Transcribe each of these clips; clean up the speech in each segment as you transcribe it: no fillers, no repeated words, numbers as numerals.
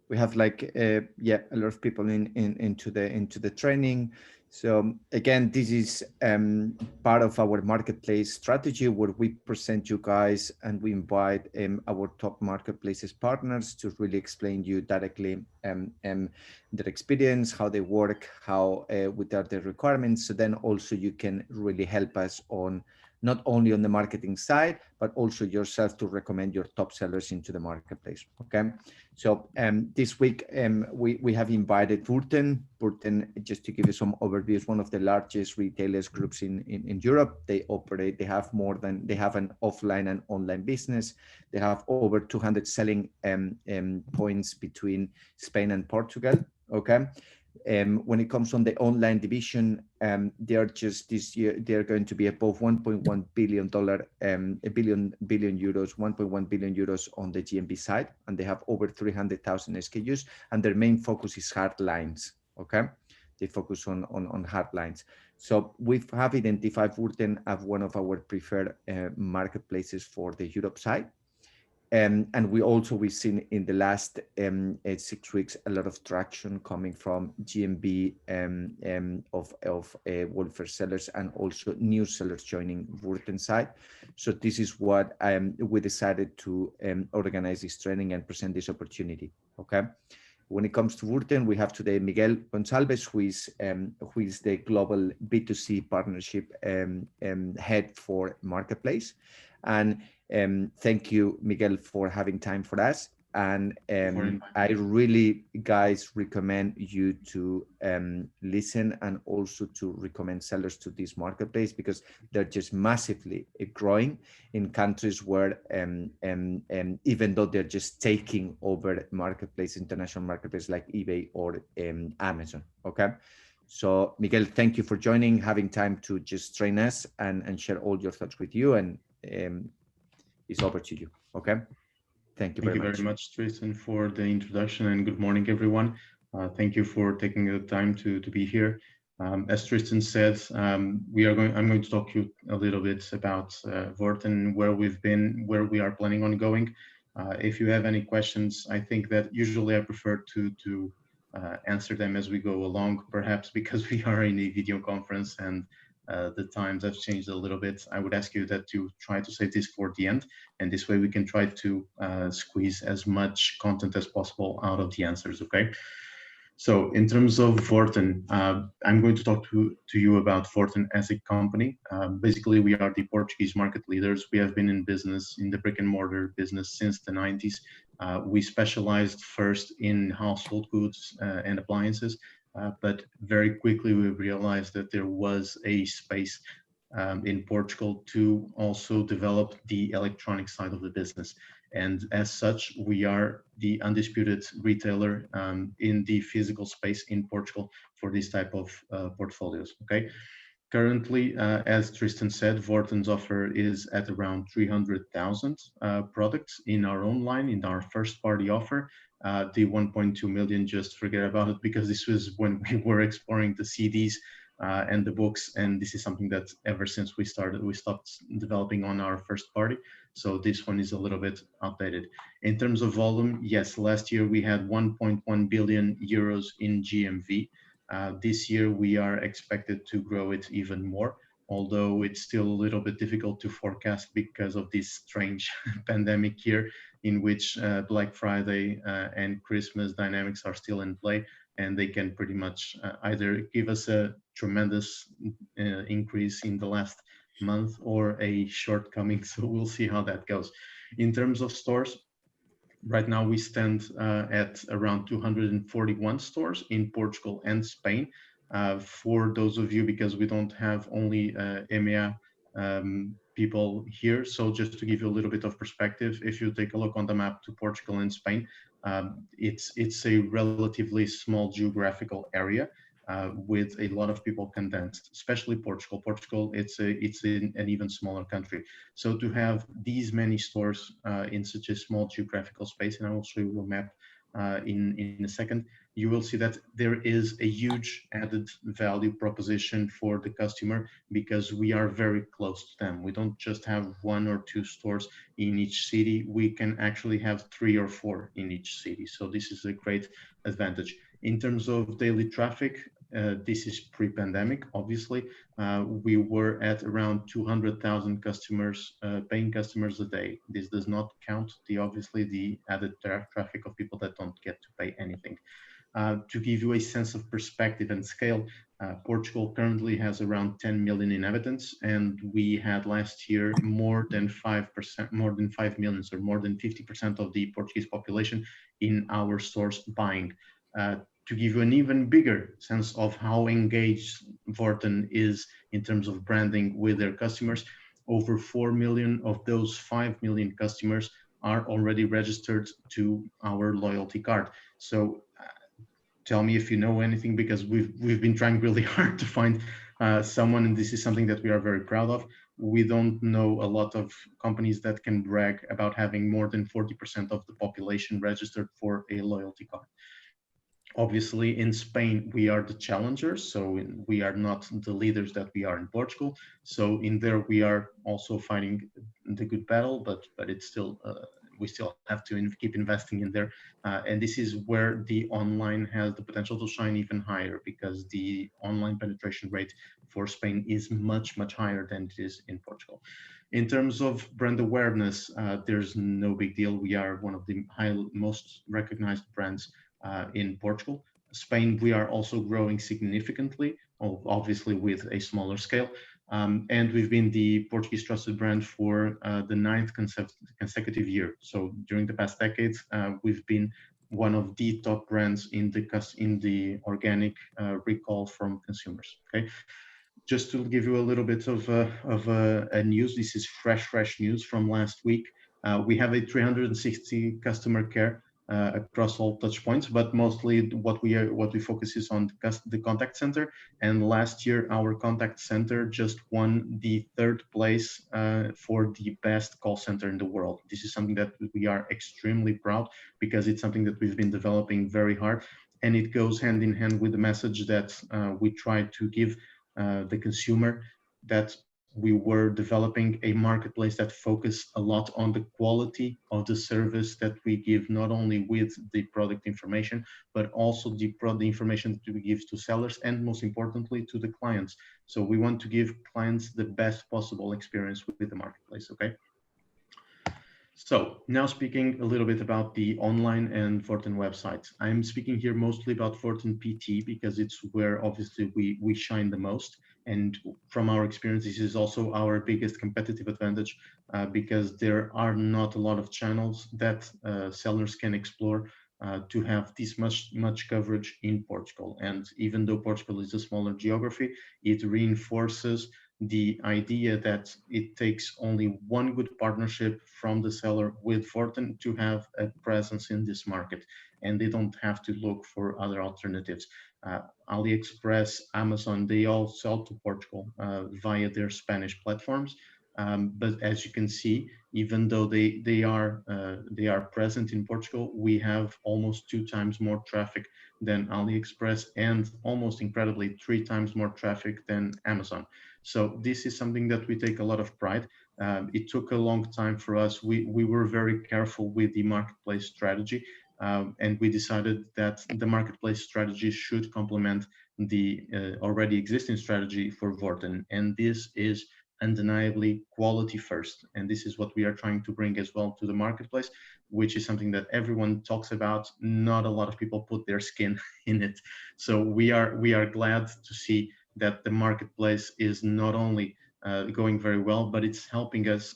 we have like yeah, a lot of people into the training. So again, this is part of our marketplace strategy where we present you guys and we invite our top marketplaces partners to really explain you directly their experience, how they work, how what are the requirements. So then also you can really help us on not only on the marketing side, but also yourself to recommend your top sellers into the marketplace. Okay. So this week we have invited Worten. Worten, just to give you some overview, is one of the largest retailers groups in Europe. They have they have an offline and online business. They have over 200 selling points between Spain and Portugal. Okay. When it comes on the online division, they are just this year, they're going to be above $1.1 billion, a billion euros, 1.1 billion euros on the GMV side. And they have over 300,000 SKUs, and their main focus is hard lines. Okay. They focus on hard lines. So we have identified Worten as one of our preferred marketplaces for the Europe side. And we've seen in the last 6 weeks a lot of traction coming from GMB of welfare sellers and also new sellers joining Worten side. So this is what we decided to organize this training and present this opportunity. Okay. When it comes to Worten, we have today Miguel Gonçalves, who is the global B2C partnership head for Marketplace. And thank you, Miguel, for having time for us. And I really, guys, recommend you to listen and also to recommend sellers to this marketplace, because they're just massively growing in countries where even though they're just taking over marketplace, international marketplace like eBay or Amazon. Okay. So Miguel, thank you for joining, having time to just train us and share all your thoughts with you. And it's over to you. Okay. Thank you very much. Thank you very much, Tristan, for the introduction, and good morning, everyone. Thank you for taking the time to be here. As Tristan said, I'm going to talk to you a little bit about Worten, where we've been, where we are planning on going. If you have any questions, I think that usually I prefer to answer them as we go along, perhaps because we are in a video conference and the times have changed a little bit. I would ask you that you try to save this for the end, and this way we can try to squeeze as much content as possible out of the answers, okay? So in terms of Worten, I'm going to talk to you about Worten as a company. Basically, we are the Portuguese market leaders. We have been in business, in the brick and mortar business, since the 90s. We specialized first in household goods and appliances, but very quickly we realized that there was a space in Portugal to also develop the electronic side of the business. And as such, we are the undisputed retailer in the physical space in Portugal for this type of portfolios, okay? Currently, as Tristan said, Worten's offer is at around 300,000 products in our own line, in our first party offer. The 1.2 million, just forget about it, because this was when we were exploring the CDs and the books, and this is something that ever since we stopped developing on our first party. So this one is a little bit outdated. In terms of volume, yes, last year we had 1.1 billion euros in GMV. This year we are expected to grow it even more, although it's still a little bit difficult to forecast because of this strange pandemic year in which Black Friday and Christmas dynamics are still in play, and they can pretty much either give us a tremendous increase in the last month or a shortcoming. So we'll see how that goes. In terms of stores, right now we stand at around 241 stores in Portugal and Spain. For those of you, because we don't have only EMEA people here, so just to give you a little bit of perspective, if you take a look on the map to Portugal and Spain, it's a relatively small geographical area with a lot of people condensed, especially Portugal. Portugal, it's an even smaller country. So to have these many stores in such a small geographical space, and I will show you a map in a second, you will see that there is a huge added value proposition for the customer because we are very close to them. We don't just have one or two stores in each city. We can actually have three or four in each city. So this is a great advantage. In terms of daily traffic, this is pre-pandemic, obviously. We were at around 200,000 customers, paying customers a day. This does not count obviously the added traffic of people that don't get to pay anything. To give you a sense of perspective and scale, Portugal currently has around 10 million inhabitants, and we had last year more than 5%, more than 5 million, or more than 50% of the Portuguese population in our stores buying. Uh, to give you an even bigger sense of how engaged Worten is in terms of branding with their customers, over 4 million of those 5 million customers are already registered to our loyalty card. So tell me if you know anything, because we've been trying really hard to find someone, and this is something that we are very proud of. We don't know a lot of companies that can brag about having more than 40% of the population registered for a loyalty card. Obviously, in Spain, we are the challengers, so we are not the leaders that we are in Portugal. So in there, we are also fighting the good battle, but it's still we still have to keep investing in there. And this is where the online has the potential to shine even higher, because the online penetration rate for Spain is much higher than it is in Portugal. In terms of brand awareness, there's no big deal. We are one of the most recognized brands in Portugal. Spain, we are also growing significantly, obviously with a smaller scale. And we've been the Portuguese trusted brand for the ninth consecutive year. So during the past decades, we've been one of the top brands in the organic recall from consumers. Okay, just to give you a little bit of a news, this is fresh news from last week. We have a 360 customer care across all touch points, but mostly what we focus is on the contact center. And last year, our contact center just won the third place for the best call center in the world. This is something that we are extremely proud, because it's something that we've been developing very hard, and it goes hand in hand with the message that we try to give the consumer, that we were developing a marketplace that focus a lot on the quality of the service that we give, not only with the product information, but also the information that we give to sellers, and most importantly to the clients. So we want to give clients the best possible experience with the marketplace. Okay, so now speaking a little bit about the online and Worten website. I'm speaking here mostly about Worten PT, because it's where obviously we shine the most. And from our experience, this is also our biggest competitive advantage, because there are not a lot of channels that sellers can explore to have this much coverage in Portugal. And even though Portugal is a smaller geography, it reinforces the idea that it takes only one good partnership from the seller with Worten to have a presence in this market, and they don't have to look for other alternatives. AliExpress, Amazon, they all sell to Portugal via their Spanish platforms. But as you can see, even though they are present in Portugal, we have almost 2 times more traffic than AliExpress, and almost incredibly 3 times more traffic than Amazon. So this is something that we take a lot of pride. It took a long time for us. We were very careful with the marketplace strategy, and we decided that the marketplace strategy should complement the already existing strategy for Worten. And this is undeniably quality first. And this is what we are trying to bring as well to the marketplace, which is something that everyone talks about. Not a lot of people put their skin in it. So we are glad to see that the marketplace is not only going very well, but it's helping us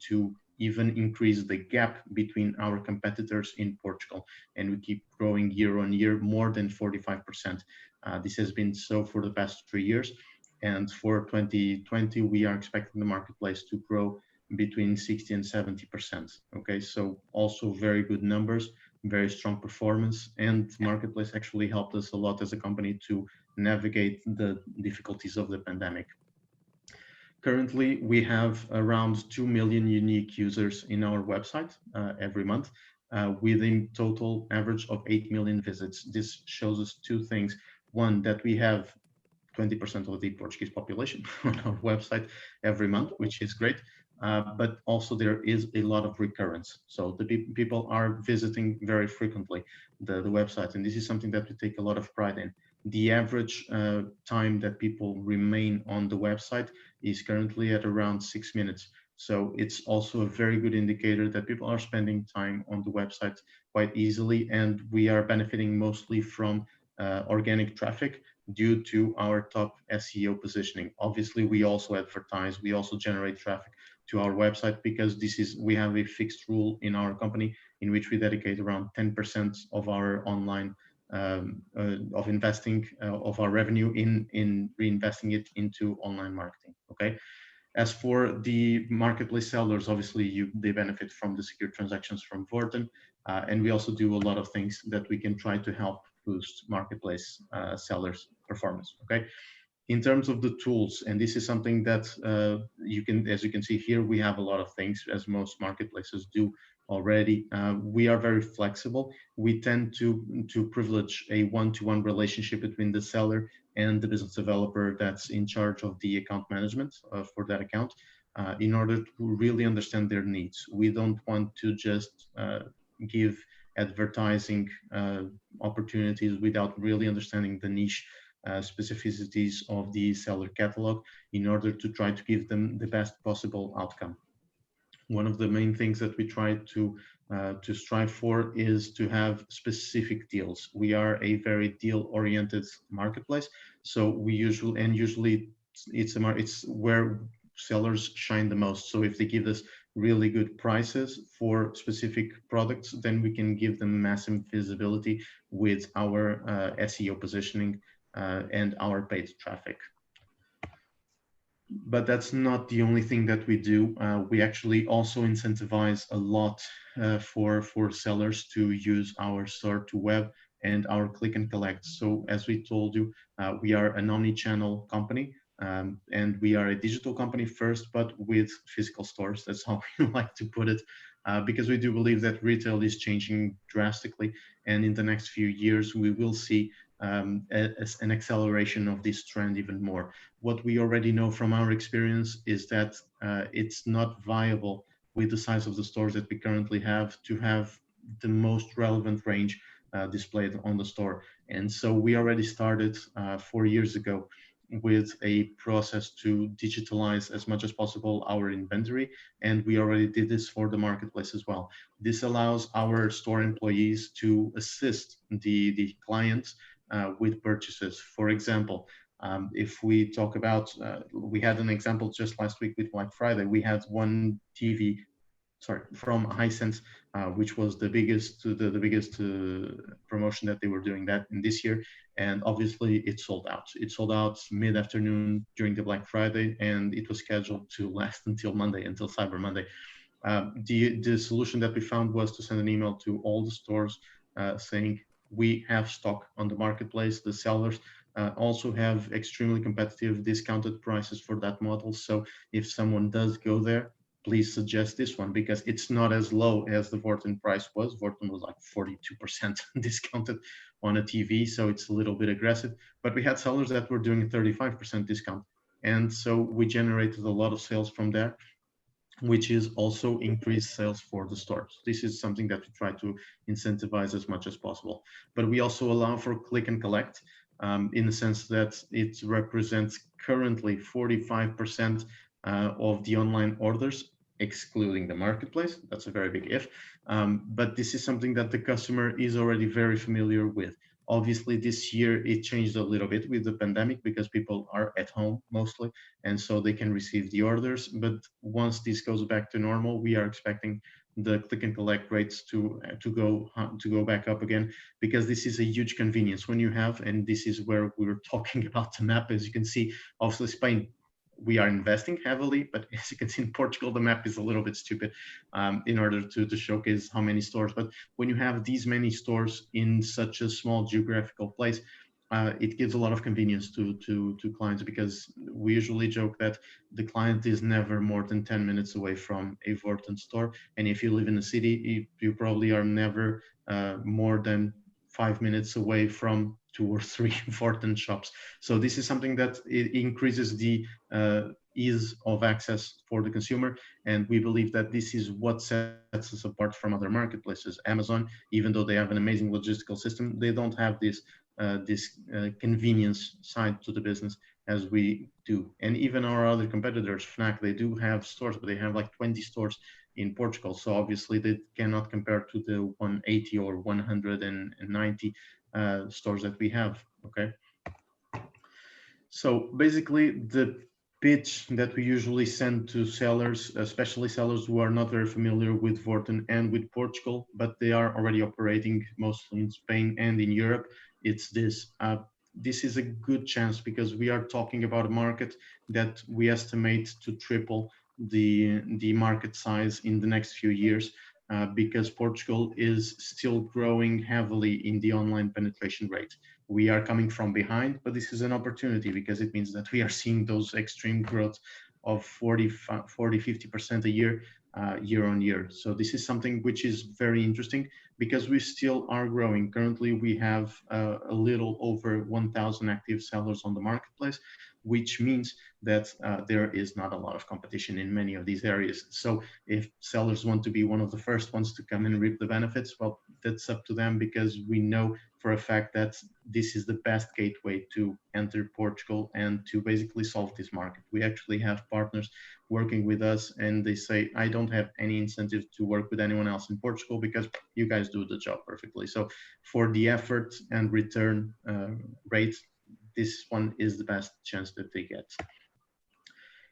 to even increase the gap between our competitors in Portugal. And we keep growing year on year, more than 45%. This has been so for the past 3 years. And for 2020, we are expecting the marketplace to grow between 60 and 70%. Okay, so also very good numbers, very strong performance, and marketplace actually helped us a lot as a company to navigate the difficulties of the pandemic. Currently, we have around 2 million unique users in our website every month. with a total average of 8 million visits. This shows us two things. One, that we have 20% of the Portuguese population on our website every month, which is great. But also there is a lot of recurrence. So the people are visiting very frequently the website, and this is something that we take a lot of pride in. The average time that people remain on the website is currently at around 6 minutes. So it's also a very good indicator that people are spending time on the website quite easily, and we are benefiting mostly from organic traffic due to our top SEO positioning. Obviously, we also advertise, we also generate traffic to our website because we have a fixed rule in our company in which we dedicate around 10% of our online of investing of our revenue in reinvesting it into online marketing. Okay. As for the marketplace sellers, obviously they benefit from the secure transactions from Worten, and we also do a lot of things that we can try to help boost marketplace sellers' performance. Okay, in terms of the tools, and this is something that as you can see here, we have a lot of things, as most marketplaces do already. We are very flexible. We tend to privilege a one-to-one relationship between the seller and the business developer that's in charge of the account management for that account, in order to really understand their needs. We don't want to just give advertising opportunities without really understanding the niche specificities of the seller catalog in order to try to give them the best possible outcome. One of the main things that we try to strive for is to have specific deals. We are a very deal-oriented marketplace, so usually it's where sellers shine the most. So if they give us really good prices for specific products, then we can give them massive visibility with our SEO positioning and our paid traffic. But that's not the only thing that we do. We actually also incentivize a lot for sellers to use our store to web and our click and collect. So as we told you, we are an omni-channel company, and we are a digital company first, but with physical stores. That's how we like to put it, because we do believe that retail is changing drastically, and in the next few years we will see an acceleration of this trend even more. What we already know from our experience is that it's not viable with the size of the stores that we currently have to have the most relevant range displayed on the store. And so we already started 4 years ago with a process to digitalize as much as possible our inventory, and we already did this for the marketplace as well. This allows our store employees to assist the clients with purchases. For example, if we talk about, we had an example just last week with Black Friday. We had one TV, from Hisense, which was the biggest promotion that they were doing that in this year, and obviously it sold out. It sold out mid-afternoon during the Black Friday, and it was scheduled to last until Monday, until Cyber Monday. The solution that we found was to send an email to all the stores saying, we have stock on the marketplace. The sellers also have extremely competitive discounted prices for that model. So if someone does go there, please suggest this one, because it's not as low as the Worten price was. Worten was like 42% discounted on a TV, so it's a little bit aggressive. But we had sellers that were doing a 35% discount. And so we generated a lot of sales from there, which is also increased sales for the stores. This is something that we try to incentivize as much as possible. But we also allow for click and collect, in the sense that it represents currently 45% of the online orders, excluding the marketplace. That's a very big if. But this is something that the customer is already very familiar with. Obviously, this year it changed a little bit with the pandemic because people are at home mostly, and so they can receive the orders. But once this goes back to normal, we are expecting the click and collect rates to go back up again, because this is a huge convenience when you have, and this is where we were talking about the map. As you can see, obviously Spain, we are investing heavily, but as you can see in Portugal, the map is a little bit stupid in order to showcase how many stores. But when you have these many stores in such a small geographical place, it gives a lot of convenience to clients, because we usually joke that the client is never more than 10 minutes away from a Worten store. And if you live in the city, you probably are never more than 5 minutes away from two or three Worten shops. So this is something that it increases the ease of access for the consumer. And we believe that this is what sets us apart from other marketplaces. Amazon, even though they have an amazing logistical system, they don't have this convenience side to the business as we do. And even our other competitors, Fnac, they do have stores, but they have like 20 stores in Portugal. So obviously they cannot compare to the 180 or 190 stores that we have. Okay. So basically, the pitch that we usually send to sellers, especially sellers who are not very familiar with Vorten and with Portugal, but they are already operating mostly in Spain and in Europe, it's this. This is a good chance because we are talking about a market that we estimate to triple the market size in the next few years, because Portugal is still growing heavily in the online penetration rate. We are coming from behind, but this is an opportunity because it means that we are seeing those extreme growth of 50% a year, year on year. So this is something which is very interesting because we still are growing. Currently, we have a little over 1,000 active sellers on the marketplace, which means that there is not a lot of competition in many of these areas. So if sellers want to be one of the first ones to come and reap the benefits, well, that's up to them, because we know for a fact that this is the best gateway to enter Portugal and to basically solve this market. We actually have partners working with us, and they say, I don't have any incentive to work with anyone else in Portugal because you guys do the job perfectly. So for the effort and return rate, this one is the best chance that they get.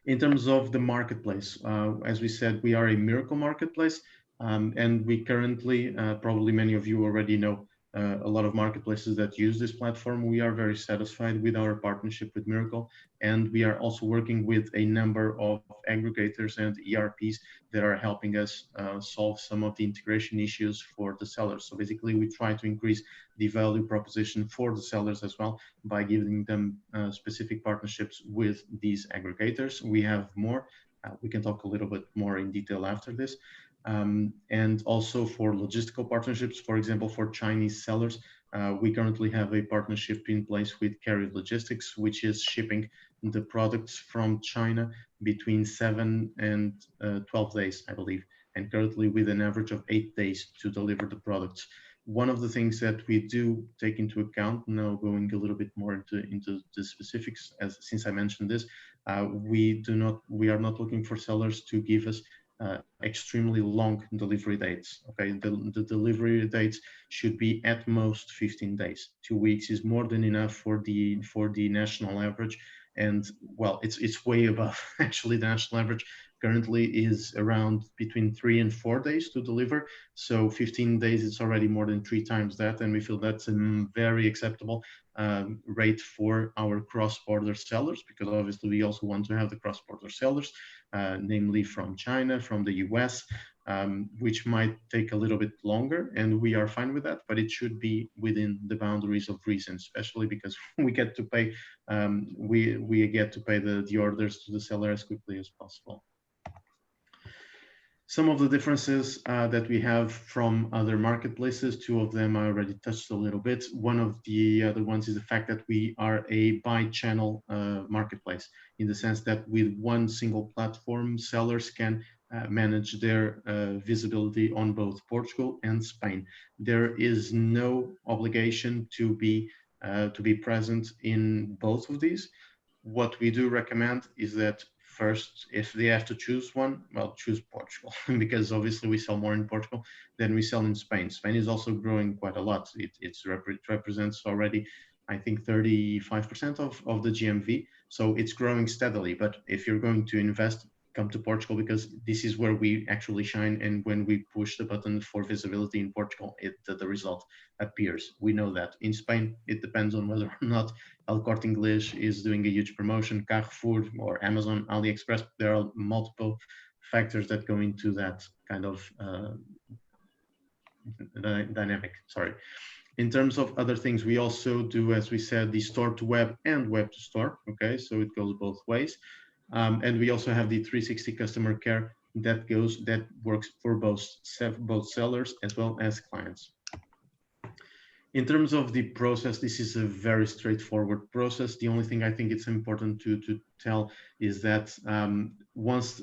In terms of the marketplace, as we said, we are a miracle marketplace, and we currently, probably many of you already know, a lot of marketplaces that use this platform. We are very satisfied with our partnership with Miracle, and we are also working with a number of aggregators and ERPs that are helping us solve some of the integration issues for the sellers. So basically, we try to increase the value proposition for the sellers as well by giving them specific partnerships with these aggregators. We have more. We can talk a little bit more in detail after this. And also for logistical partnerships, for example, for Chinese sellers, we currently have a partnership in place with Carrier Logistics, which is shipping the products from China between 7 and 12 days, I believe, and currently with an average of 8 days to deliver the products. One of the things that we do take into account, now going a little bit more into the specifics, as since I mentioned this, we are not looking for sellers to give us extremely long delivery dates. Okay, the delivery dates should be at most 15 days. 2 weeks is more than enough for the national average, and well, it's way above actually the national average. Currently is around between 3 and 4 days to deliver. So 15 days is already more than 3 times that, and we feel that's a very acceptable rate for our cross-border sellers, because obviously we also want to have the cross-border sellers, namely from China, from the US, which might take a little bit longer, and we are fine with that, but it should be within the boundaries of reason, especially because we get to pay, we get to pay the orders to the seller as quickly as possible. Some of the differences that we have from other marketplaces, two of them I already touched a little bit. One of the other ones is the fact that we are a by-channel marketplace, in the sense that with one single platform, sellers can manage their visibility on both Portugal and Spain. There is no obligation to be present in both of these. What we do recommend is that first, if they have to choose one, well, choose Portugal, because obviously we sell more in Portugal than we sell in Spain. Spain is also growing quite a lot. It represents already, I think, 35% of the GMV. So it's growing steadily. But if you're going to invest, come to Portugal, because this is where we actually shine. And when we push the button for visibility in Portugal, the result appears. We know that. In Spain, it depends on whether or not El Corte Inglés is doing a huge promotion, Carrefour or Amazon, AliExpress. There are multiple factors that go into that kind of dynamic. Sorry. In terms of other things, we also do, as we said, the store to web and web to store. Okay, so it goes both ways. And we also have the 360 customer care that works for both sellers as well as clients. In terms of the process, this is a very straightforward process. The only thing I think it's important to tell is that once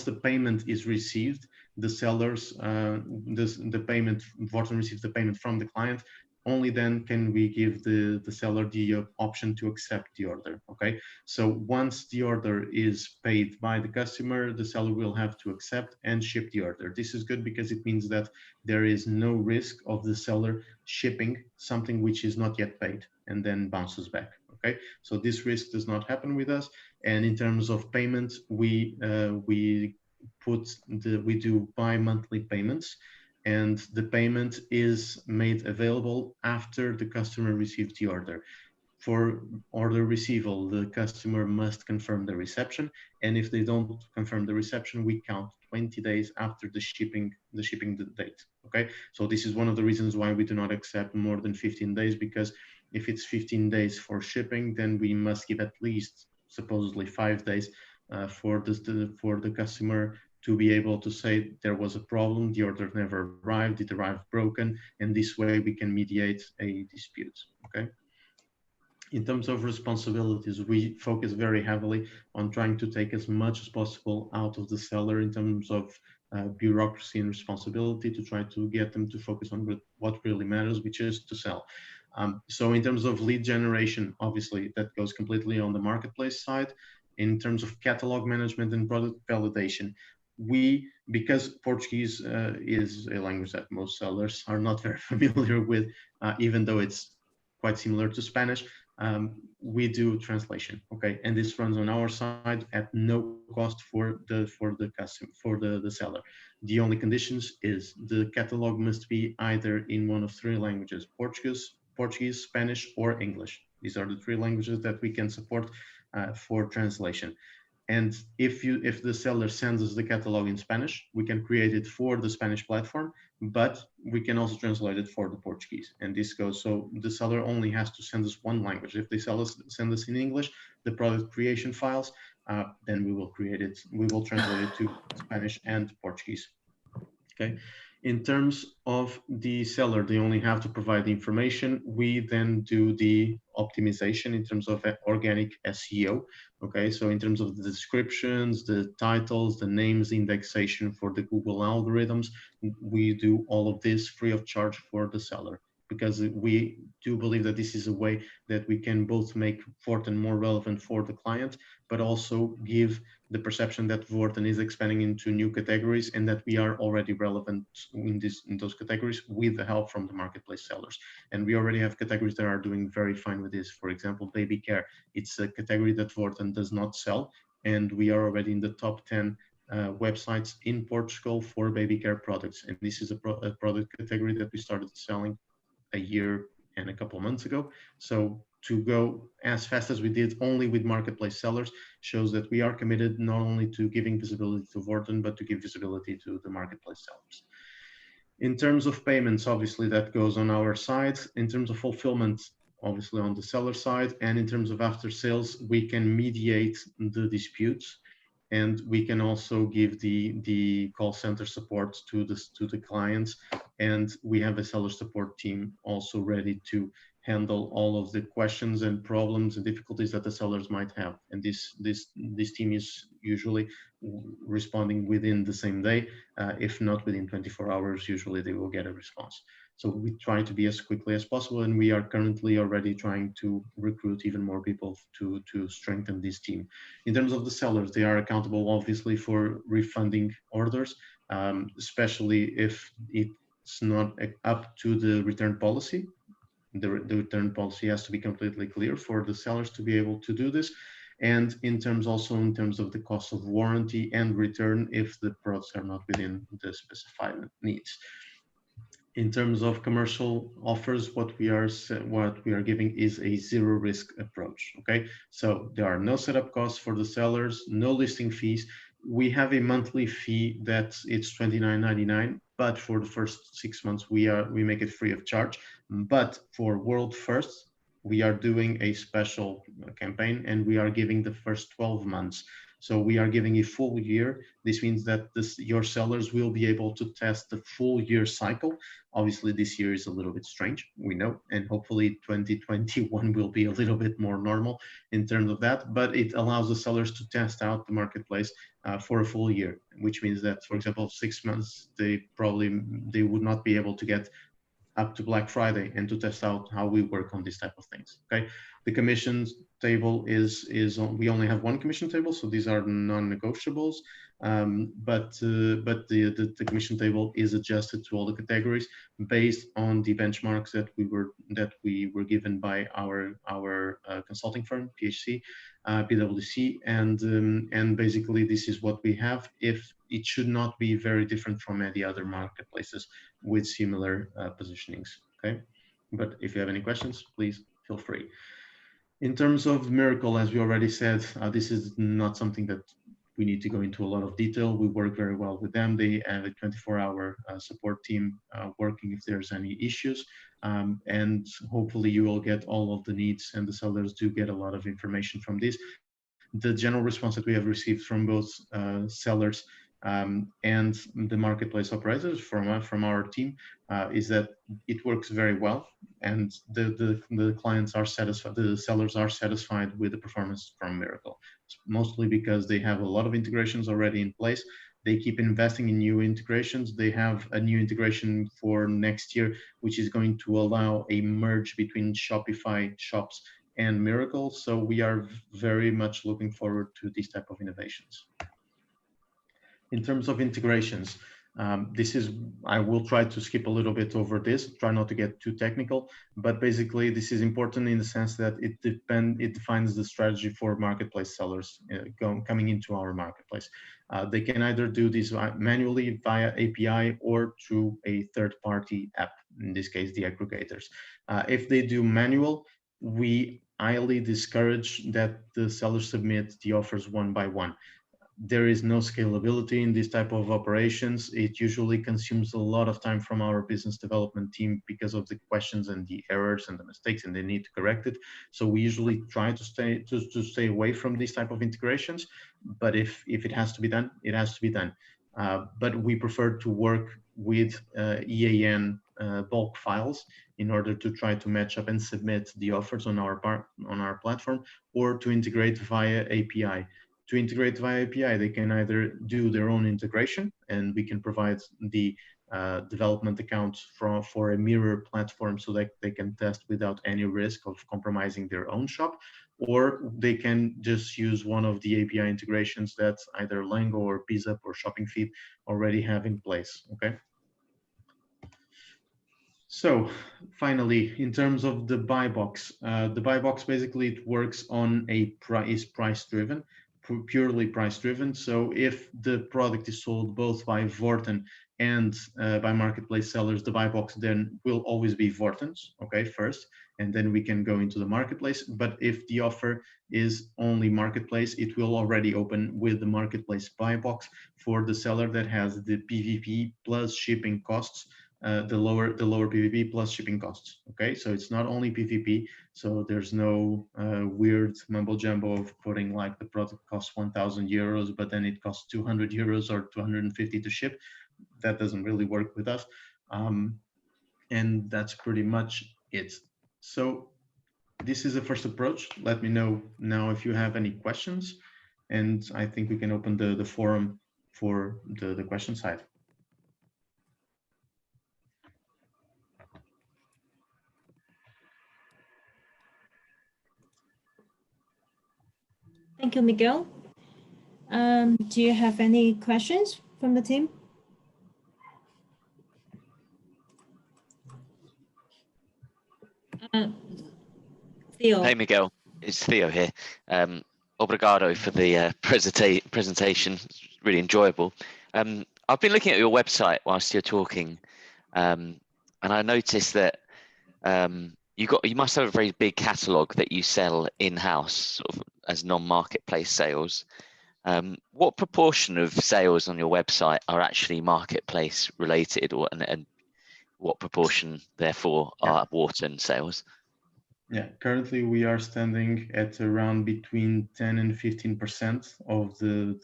the payment is received, the sellers the payment Vorten receives the payment from the client. Only then can we give the seller the option to accept the order. Okay, so once the order is paid by the customer, the seller will have to accept and ship the order. This is good because it means that there is no risk of the seller shipping something which is not yet paid and then bounces back. Okay, so this risk does not happen with us. And in terms of payments, we do bi-monthly payments, and the payment is made available after the customer receives the order. For order receival, the customer must confirm the reception, and if they don't confirm the reception, we count 20 days after the shipping date. Okay, so this is one of the reasons why we do not accept more than 15 days, because if it's 15 days for shipping, then we must give at least supposedly 5 days for the customer to be able to say there was a problem, the order never arrived, it arrived broken, and this way we can mediate a dispute. Okay. In terms of responsibilities, we focus very heavily on trying to take as much as possible out of the seller in terms of bureaucracy and responsibility, to try to get them to focus on what really matters, which is to sell. So in terms of lead generation, obviously that goes completely on the marketplace side. In terms of catalog management and product validation, because Portuguese is a language that most sellers are not very familiar with, even though it's quite similar to Spanish, we do translation. Okay, and this runs on our side at no cost for the seller. The only conditions is the catalog must be either in one of three languages: Portuguese, Spanish, or English. These are the three languages that we can support for translation. And if the seller sends us the catalog in Spanish, we can create it for the Spanish platform, but we can also translate it for the Portuguese. And this goes, so the seller only has to send us one language. If they send us in English the product creation files, then we will create it. We will translate it to Spanish and Portuguese. Okay. In terms of the seller, they only have to provide the information. We then do the optimization in terms of organic SEO. Okay, so in terms of the descriptions, the titles, the names, indexation for the Google algorithms, we do all of this free of charge for the seller, because we do believe that this is a way that we can both make Vorten more relevant for the client, but also give the perception that Vorten is expanding into new categories and that we are already relevant in those categories with the help from the marketplace sellers. And we already have categories that are doing very fine with this. For example, baby care. It's a category that Vorten does not sell, and we are already in the top 10 websites in Portugal for baby care products. And this is a product category that we started selling a year and a couple of months ago. So to go as fast as we did only with marketplace sellers shows that we are committed not only to giving visibility to Vorten, but to give visibility to the marketplace sellers. In terms of payments, obviously that goes on our side. In terms of fulfillment, obviously on the seller side. And in terms of after sales, we can mediate the disputes, and we can also give the call center support to the clients. And we have a seller support team also ready to handle all of the questions and problems and difficulties that the sellers might have. And this team is usually responding within the same day. If not within 24 hours, usually they will get a response. So we try to be as quickly as possible, and we are currently already trying to recruit even more people to strengthen this team. In terms of the sellers, they are accountable obviously for refunding orders, especially if it's not up to the return policy. The return policy has to be completely clear for the sellers to be able to do this. And in terms of the cost of warranty and return if the products are not within the specified needs. In terms of commercial offers, what we are giving is a zero risk approach. Okay, so there are no setup costs for the sellers, no listing fees. We have a monthly fee that it's $29.99, but for the first 6 months, we make it free of charge. But for World First, we are doing a special campaign, and we are giving the first 12 months. So we are giving a full year. This means that your sellers will be able to test the full year cycle. Obviously, this year is a little bit strange, we know, and hopefully 2021 will be a little bit more normal in terms of that. But it allows the sellers to test out the marketplace for a full year, which means that, for example, 6 months, they would not be able to get up to Black Friday and to test out how we work on these type of things. Okay, the commissions table is on, we only have one commission table, so these are non-negotiables. But the commission table is adjusted to all the categories based on the benchmarks that we were given by our consulting firm, PwC, and basically this is what we have. If it should not be very different from any other marketplaces with similar positionings. Okay, but if you have any questions, please feel free. In terms of Miracle, as we already said, this is not something that we need to go into a lot of detail. We work very well with them. They have a 24-hour support team working if there's any issues. And hopefully you will get all of the needs, and the sellers do get a lot of information from this. The general response that we have received from both sellers and the marketplace operators from our team is that it works very well, and the clients are satisfied, the sellers are satisfied with the performance from Miracle, mostly because they have a lot of integrations already in place. They keep investing in new integrations. They have a new integration for next year, which is going to allow a merge between Shopify shops and Miracle. So we are very much looking forward to these type of innovations. In terms of integrations, I will try to skip a little bit over this, try not to get too technical, but basically this is important in the sense that it defines the strategy for marketplace sellers coming into our marketplace. They can either do this manually via API or through a third-party app, in this case, the aggregators. If they do manual, we highly discourage that the sellers submit the offers one by one. There is no scalability in this type of operations. It usually consumes a lot of time from our business development team because of the questions and the errors and the mistakes, and they need to correct it. So we usually try to stay away from these type of integrations. But if it has to be done, it has to be done. But we prefer to work with EAN bulk files in order to try to match up and submit the offers on our platform, or to integrate via API. To integrate via API, they can either do their own integration, and we can provide the development accounts for a mirror platform so that they can test without any risk of compromising their own shop, or they can just use one of the API integrations that either Lango or Pizzup or Shopping Feed already have in place. Okay. So finally, in terms of the buy box basically it works on is price driven, purely price driven. So if the product is sold both by Worten and by marketplace sellers, the buy box then will always be Worten's, okay, first, and then we can go into the marketplace. But if the offer is only marketplace, it will already open with the marketplace buy box for the seller that has the PVP plus shipping costs. The lower PVP plus shipping costs. Okay, so it's not only PVP, so there's no weird mumbo jumbo of putting like the product costs 1,000 euros, but then it costs 200 euros or 250 to ship. That doesn't really work with us, and that's pretty much it. So this is the first approach. Let me know now if you have any questions, and I think we can open the forum for the question side. Thank you, Miguel. Do you have any questions from the team? Theo. Hey, Miguel. It's Theo here. Obrigado for the presentation. It's really enjoyable. I've been looking at your website whilst you're talking, and I noticed that you must have a very big catalog that you sell in-house, sort of as non-marketplace sales. What proportion of sales on your website are actually marketplace related, and what proportion, therefore, are Worten sales? Yeah, currently we are standing at around between 10 and 15% of the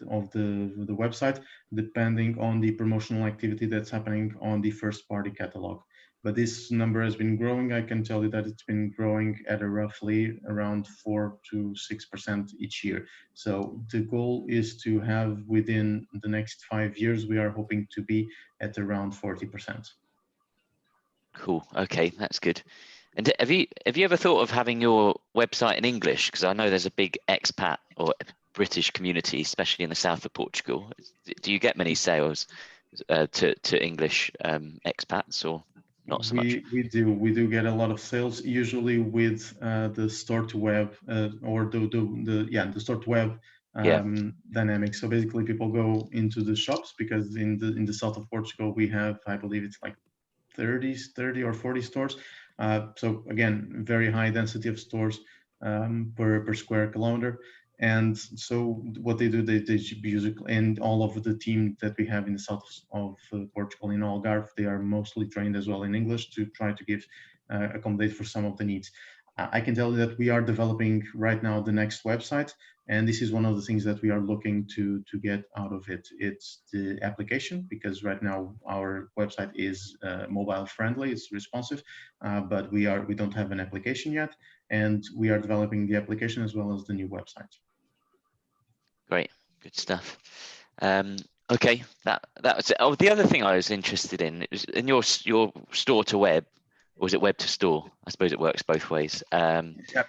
website, depending on the promotional activity that's happening on the first party catalog. But this number has been growing. I can tell you that it's been growing at a roughly around 4 to 6% each year. So the goal is to have, within the next 5 years, we are hoping to be at around 40%. Cool. Okay, that's good. And have you ever thought of having your website in English? Because I know there's a big expat or British community, especially in the south of Portugal. Do you get many sales to English expats, or not so much? We do get a lot of sales, usually with the store to web or the store to web dynamic. So basically, people go into the shops, because in the south of Portugal we have, I believe it's like 30 or 40 stores. So again, very high density of stores per square kilometer. And so what they do, they use, and all of the team that we have in the south of Portugal, in Algarve, they are mostly trained as well in English to try to give accommodate for some of the needs. I can tell you that we are developing right now the next website, and this is one of the things that we are looking to get out of it. It's the application, because right now our website is mobile friendly, it's responsive, but we don't have an application yet, and we are developing the application as well as the new website. Great, good stuff. Okay, that was it. Oh, the other thing I was interested in, it was in your store to web, or is it web to store? I suppose it works both ways. Yeah,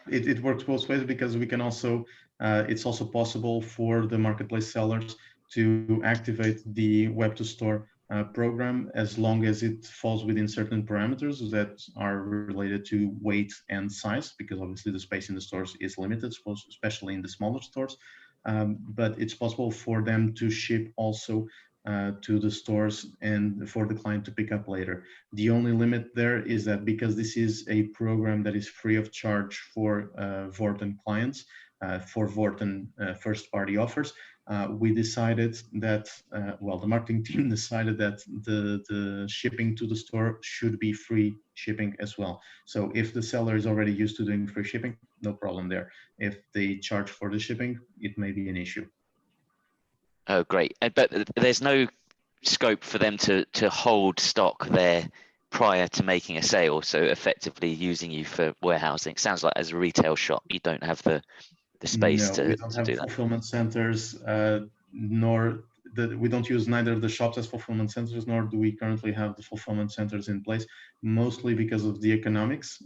it works both ways, because we can also, it's also possible for the marketplace sellers to activate the web to store program, as long as it falls within certain parameters that are related to weight and size, because obviously the space in the stores is limited, especially in the smaller stores. But it's possible for them to ship also to the stores and for the client to pick up later. The only limit there is that, because this is a program that is free of charge for Worten clients, for Worten first party offers, we decided that, well, the marketing team decided that the shipping to the store should be free shipping as well. So if the seller is already used to doing free shipping, no problem there. If they charge for the shipping, it may be an issue. Oh, great. But there's no scope for them to hold stock there prior to making a sale, so effectively using you for warehousing. Sounds like as a retail shop, you don't have the space to we don't have do that. fulfillment centers, we don't use neither the shops as fulfillment centers, nor do we currently have the fulfillment centers in place, mostly because of the economics.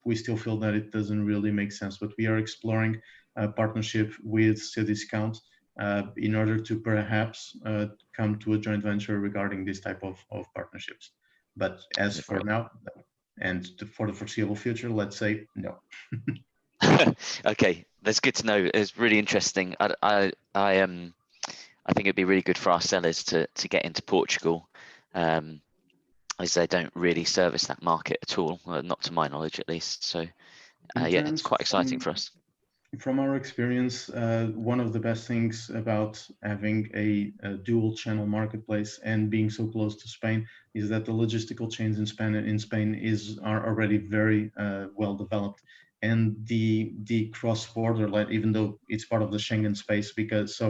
We still feel that it doesn't really make sense, but we are exploring a partnership with Cdiscount in order to perhaps come to a joint venture regarding this type of partnerships. But as for now, and for the foreseeable future, let's say no. Okay, that's good to know. It's really interesting. I think it'd be really good for our sellers to get into Portugal, as they don't really service that market at all, not to my knowledge at least. So yeah, it's quite exciting for us. From our experience, one of the best things about having a dual channel marketplace and being so close to Spain is that the logistical chains in Spain are already very well developed. And the cross-border, like, even though it's part of the Schengen space, because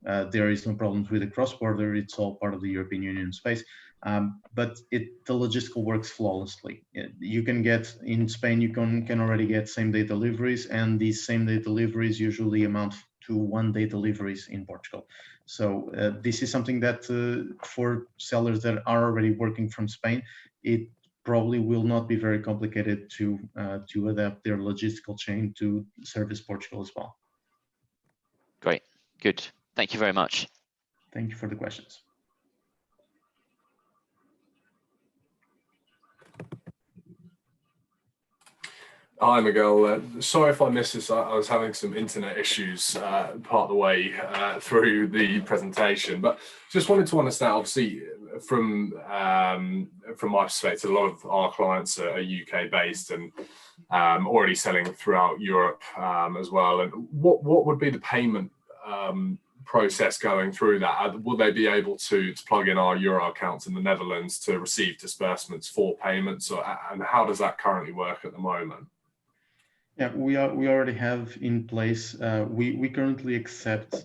there is no problems with the cross-border, it's all part of the European Union space. But the logistical works flawlessly. You can get, in Spain, you can already get same-day deliveries, and these same-day deliveries usually amount to one-day deliveries in Portugal. So this is something that for sellers that are already working from Spain, it probably will not be very complicated to adapt their logistical chain to service Portugal as well. Great, good. Thank you very much. Thank you for the questions. Hi, Miguel. Sorry if I missed this. I was having some internet issues part of the way through the presentation, but just wanted to understand, obviously, from my perspective, a lot of our clients are UK based and already selling throughout Europe as well. And what would be the payment process going through that? Will they be able to plug in our Euro accounts in the Netherlands to receive disbursements for payments, and how does that currently work at the moment? Yeah, we already have in place. We currently accept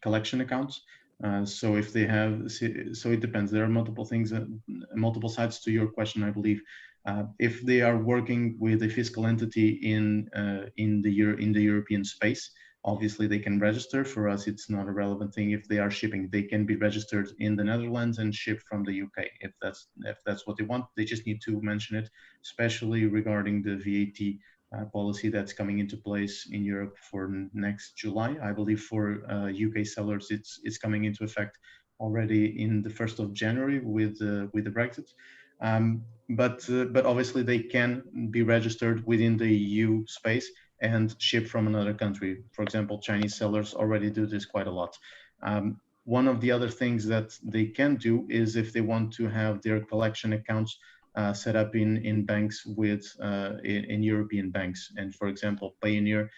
collection accounts. So if they have, so it depends. There are multiple things, multiple sides to your question, I believe. If they are working with a fiscal entity in the European space, obviously they can register. For us, it's not a relevant thing. If they are shipping, they can be registered in the Netherlands and ship from the UK. If that's what they want, they just need to mention it, especially regarding the VAT policy that's coming into place in Europe for next July. I believe for UK sellers, it's coming into effect already in the 1st of January with the Brexit. But obviously they can be registered within the EU space and ship from another country. For example, Chinese sellers already do this quite a lot. One of the other things that they can do is if they want to have their collection accounts set up in banks in European banks. And for example, Payoneer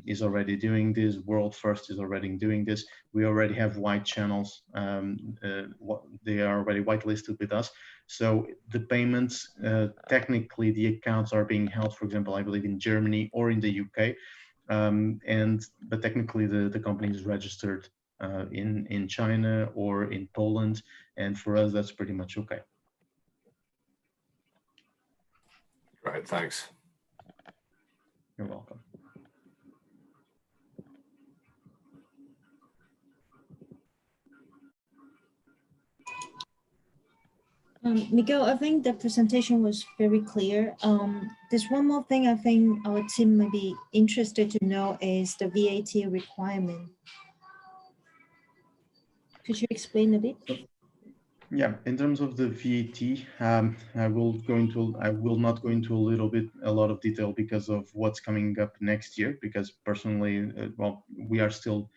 is already doing this. World First is already doing this. We already have white channels. They are already whitelisted with us. So the payments, technically the accounts are being held, for example, I believe in Germany or in the UK. But technically the company is registered in China or in Poland. And for us, that's pretty much okay. Great, thanks. You're welcome. Miguel, I think the presentation was very clear. There's one more thing I think our team may be interested to know is the VAT requirement. Could you explain a bit? Yeah, in terms of the VAT, I will not go into a lot of detail because of what's coming up next year. Because personally, well, we are still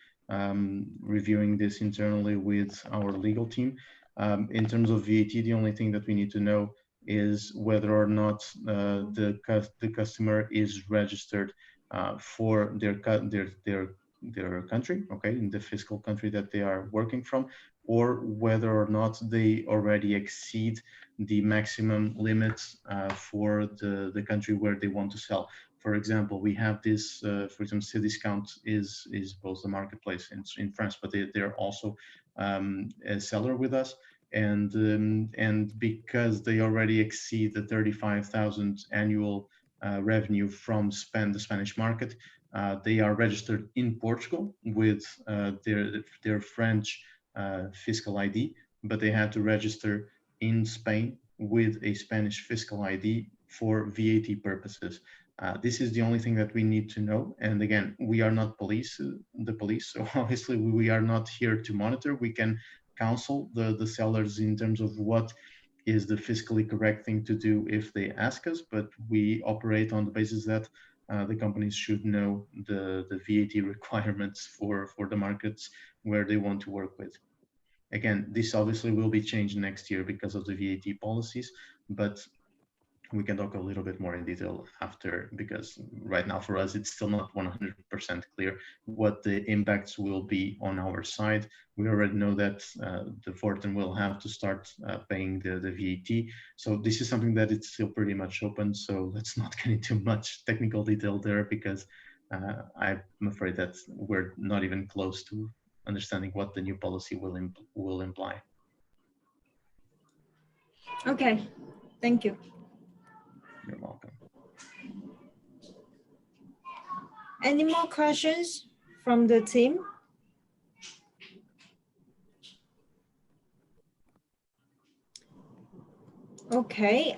reviewing this internally with our legal team. In terms of VAT, the only thing that we need to know is whether or not the customer is registered for their country, okay, in the fiscal country that they are working from, or whether or not they already exceed the maximum limits for the country where they want to sell. For example, we have this, for example, Cdiscount is both a marketplace in France, but they're also a seller with us. And because they already exceed the 35,000 annual revenue from the Spanish market, they are registered in Portugal with their French fiscal ID, but they had to register in Spain with a Spanish fiscal ID for VAT purposes. This is the only thing that we need to know. And again, we are not the police, so obviously we are not here to monitor. We can counsel the sellers in terms of what is the fiscally correct thing to do if they ask us, but we operate on the basis that the companies should know the VAT requirements for the markets where they want to work with. Again, this obviously will be changed next year because of the VAT policies, but we can talk a little bit more in detail after, because right now for us, it's still not 100% clear what the impacts will be on our side. We already know that the Worten will have to start paying the VAT. So this is something that it's still pretty much open. So let's not get into much technical detail there, because I'm afraid that we're not even close to understanding what the new policy will imply. Okay, thank you. You're welcome. Any more questions from the team? Okay,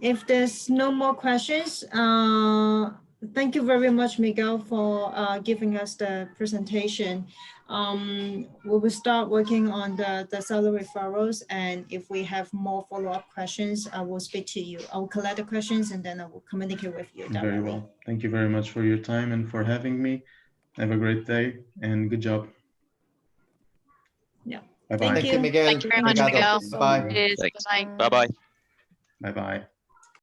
if there's no more questions, thank you very much, Miguel, for giving us the presentation. We will start working on the seller referrals, and if we have more follow-up questions, I will speak to you. I will collect the questions and then I will communicate with you directly. Very well. Thank you very much for your time and for having me. Have a great day and good job. Yeah. Bye-bye. Thank you, Miguel. Thank you very much, Miguel. Bye. Cheers. Thanks. Bye-bye. Bye-bye. Bye-bye.